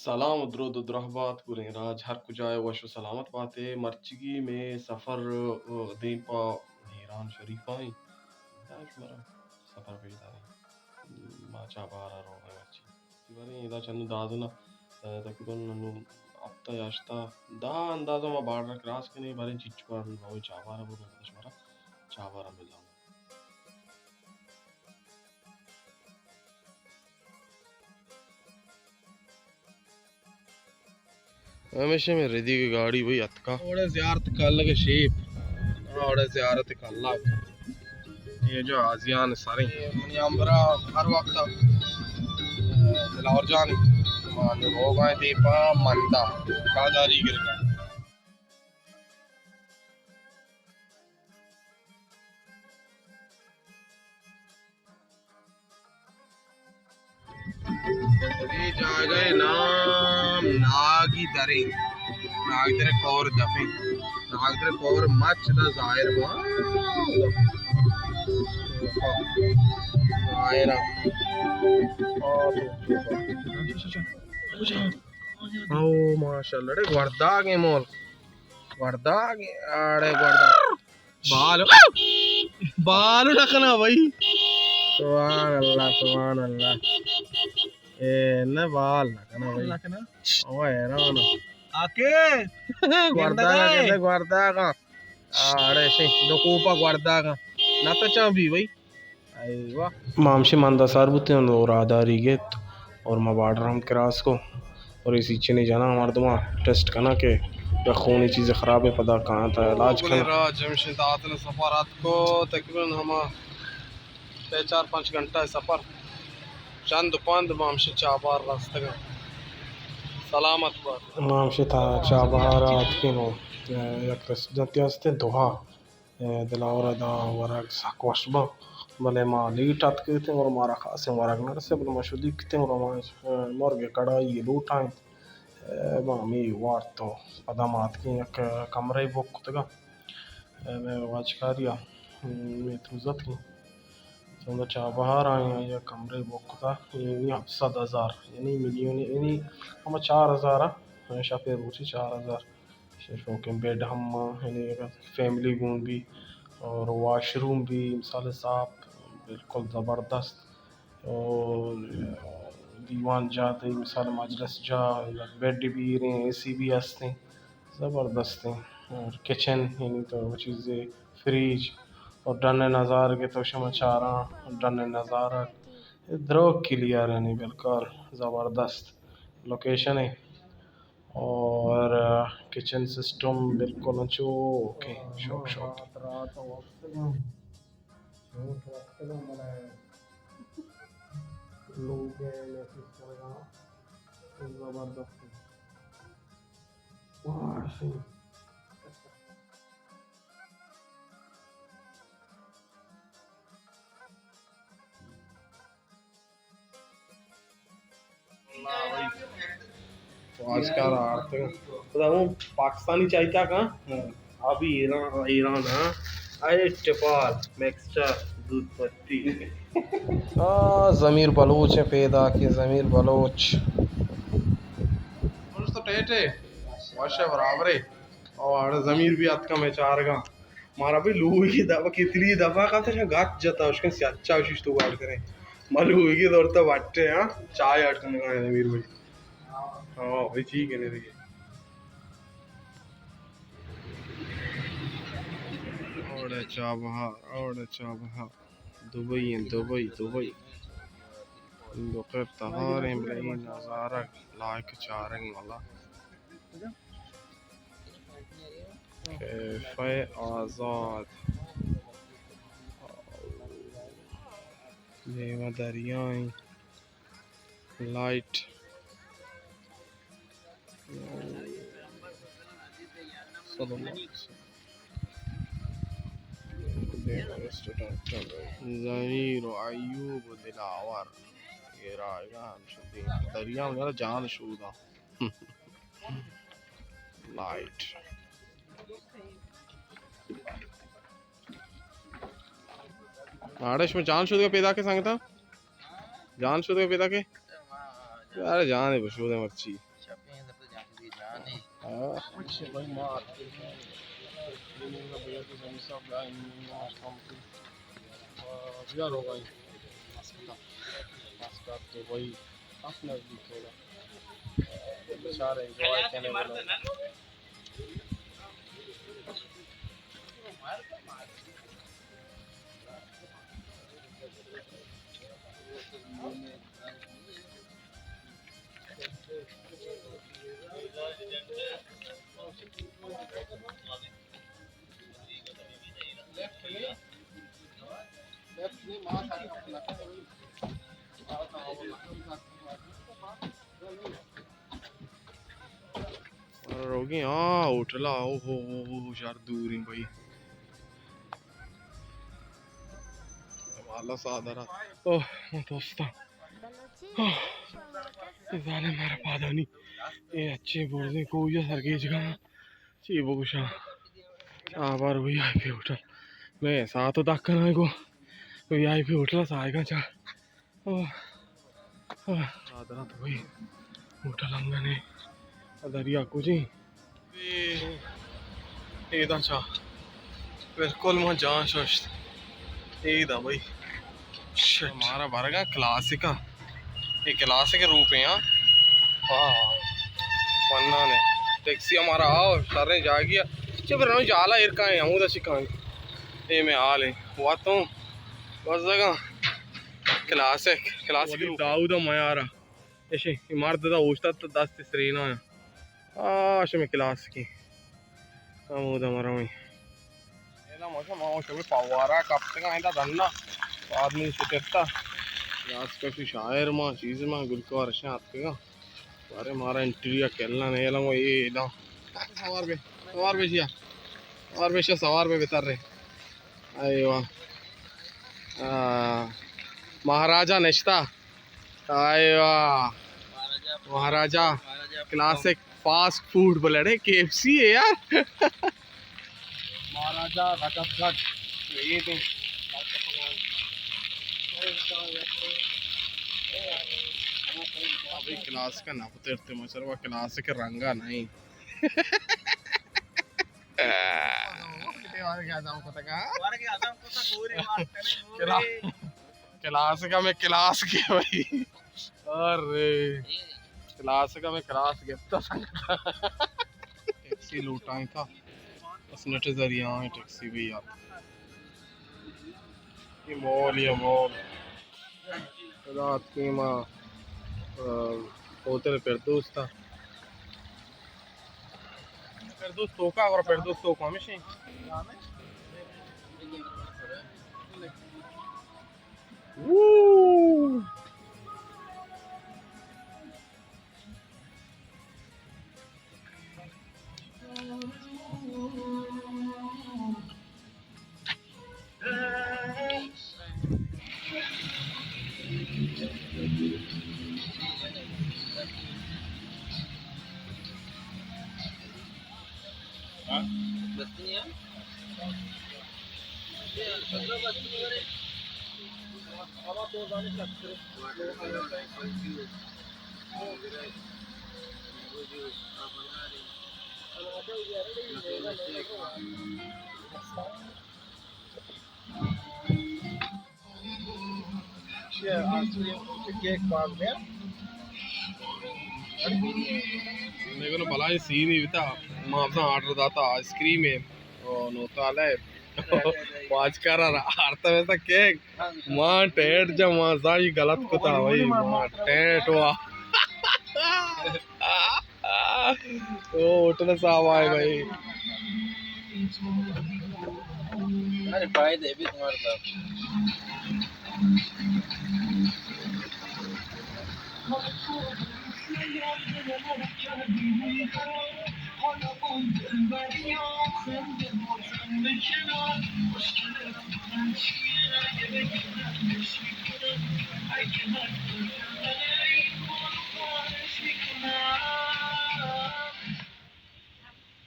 सलाम दुरूद दुरहबात गुरें राज हर कुजाए वशो सलामत बाते मर्चगी में सफ़र दें पा हीरान शरीफाई दाश मरा सफ़र पेदारी माचा बारा रोगा मर्ची इवरी इदा चन्नु दादुना तकरीबन नन्नु अफ्ता याश्ता दा अंदाज़ो मा बाड़ा क्रॉस के नहीं बारे चिच्चू बाड़ा बावे चाबारा बुरो दाश मरा चाबारा मिला हमेशा में रेडी की गाड़ी वही अतका और ज़ियारत कर लगे शेप और ज़ियारत कर ला ये जो आजियान सारे मनी अम्बरा हर वक्त दिलावर जान मान हो गए दीपा मंदा कादारी गिरगा ये जगह नाम नागी दरे कौर दफे नाग दरे कौर मच दा जाहिर हुआ जाहिर ओ माशाल्लाह रे वर्दा के मोल वर्दा के आड़े वर्दा बाल बाल रखना भाई सुभान अल्लाह ए न बाल रखना भाई रखना ओ हैरान आके वर्दा का कहते वर्दा का आड़े से दो कोपा वर्दा का ना तो चाबी भाई अयवा मामशी मंदा सारबुते और आधारी गेट और मबाड़ हम क्रास को और इसी चने जाना हमारे दुआ टेस्ट करना के या खूनी चीज़ें ख़राब है पता कहाँ था इलाज करना जमशेद आतल सफ़रात को तकरीबन हम 4-5 घंटा सफ़र चंद पंद मामशे चाबार रास्ते का सलामत पर मामशे था चाबार रात के नो एक जत्यास्ते दोहा दिलावरा दा वरक साकोशबा भले माँ लीट आत के थे और मारा खासे मारा नर से बल मशुदी किते और मोरगे कड़ाई लूटाएं मामी वार्तो पदामात की एक कमरे बुक तगा मैं वाचकारिया मैं तुझत की तो चा बाहर आए हैं ये कमरे बुक था ये 7,000 यानी मिलियन यानी हम 4,000 हमेशा पे रूची 4,000 शेषों के बेड हम यानी फैमिली रूम भी और वॉशरूम भी मिसाल साफ बिल्कुल ज़बरदस्त और दीवान जाते मिसाल मजलिस जा बेड भी रहे एसी भी हंसते ज़बरदस्त हैं और किचन यानी तो वो चीज़ें फ्रिज और डन नज़ार के तो शमचारा डन नज़ारा द्रोग क्लियर है नहीं बिल्कुल ज़बरदस्त लोकेशन है और किचन सिस्टम बिल्कुल अच्छो ओके शौक शौक लोग ज़बरदस्त तो आज का बताऊँ पाकिस्तानी चाय क्या कहाँ अभी ईरान ईरान हाँ अरे टिपाल मिक्सचर दूध पत्ती ज़मीर बलोच है पैदा कि ज़मीर बलोच तो टेटे वाशा बराबर है और ज़मीर भी आपका मैं चार का मारा भी लू की दफा कितनी दफा का था गात जाता उसके से अच्छा उशिश तो गाड़ करें मालू की दौर तो बाटे हाँ चाय अटकने का ज़मीर भाई हाँ भाई ठीक है नहीं और चाबहा दुबई दुबई दुबई लोकर तहार इब्राहिम नज़ारा लायक चारंग वाला कैफे आज़ाद लेवा दरियाएं लाइट ज़मीर अयूब दिलावर ये रायगान शुद्धी दरिया में जान शुदा लाइट आड़श में जान शुदा पैदा के सांगता जान शुदा पैदा के यार जान है बशुदा मर्ची भाई मार यार होगा तो वही अपना भी थोड़ा बेचारे एंजॉय करने वाले होगी हाँ होटल आओ हो यार दूर ही भाई वाला साधारण ओह दोस्तों जाने मेरा पादा नहीं ये अच्छे बोलने को ये सरगे जगह ची बोशा आबार वही आईपी होटल मैं साथ तक करना को वही आईपी होटल साएगा चा ओह साधारण तो वही होटल अंगने दरिया कुछ ही ਇਹਦਾ ਚਾ बिल्कुल मैं जान सोच ਇਹਦਾ भाई हमारा भरगा क्लासिक ये क्लासिक रूप है यहाँ हाँ पन्ना ने टैक्सी हमारा आओ सारे जा गया जब रनो जाला इरका है हूँ तो सिखाएंगे ये मैं आ ले हुआ तो बस जगह क्लासिक क्लासिक दाऊद मयारा ऐसे इमारत दा होस्ता तो 10 तीसरीना है आशे में क्लास की हम हमारा वही ऐला मौसम आओ शबे पावारा कब तक आइंदा धन्ना आदमी सुटेता यास का फिर शायर मां चीज मां गुलकार से आते का अरे मारा इंटीरियर खेलना नहीं ऐला ये ना सवार पे जिया सवार पे बेतर रहे अरे वाह महाराजा नेश्ता अरे वाह महाराजा क्लासिक फास्ट फूड बोले रे केएफसी है यार महाराजा रकबगढ़ ये थी अभी क्लास का ना उतरते मचरवा क्लास के रंगा नहीं क्लास का मैं क्लास के भाई अरे क्लास का मैं क्लास गिफ्ट टैक्सी लूटा था नेट जरिया टैक्सी भी यार ये मॉल रात की माँ होटल फिरदौस था फिरदौस तोका और फिरदौस तोका हमेशा केक पास में मेरे को भला सीन ही था मैं अपना ऑर्डर दाता आइसक्रीम है और नोताला है पाँच कर आरता वैसा केक मां टेट जब मां सारी गलत को था भाई मां टेट हुआ ओ उठने साहब आए भाई अरे फायदे भी तुम्हारे साथ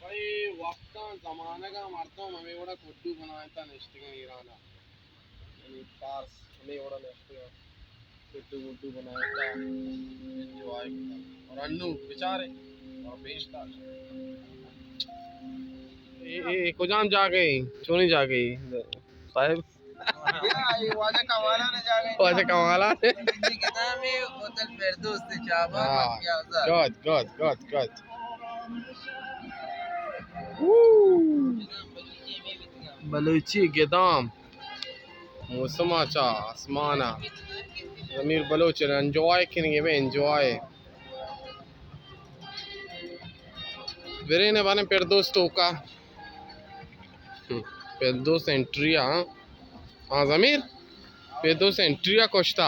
भाई वक्त जमाने का मारता हूँ हमें बड़ा खुद्दू बनाया था नेक्स्ट का ईराना पार्स हमें बड़ा नेक्स्ट पिट्टू मुट्टू बनाता एंजॉय और अन्नू बेचारे और बेचता ये कुजाम जा गई चोनी जा गई साहब ये वाजे कमाला ने जा गई वाजे कमाला ने कितना में होटल फिरदौस से चाबा गॉड बलूची गिदाम मौसमा चा आसमाना ज़मीर बलोच एंजॉय करेंगे वे एंजॉय वेरेने बाने फिरदौस तो का फिरदौस एंट्रिया हाँ ज़मीर फिरदौस एंट्रिया कोश्ता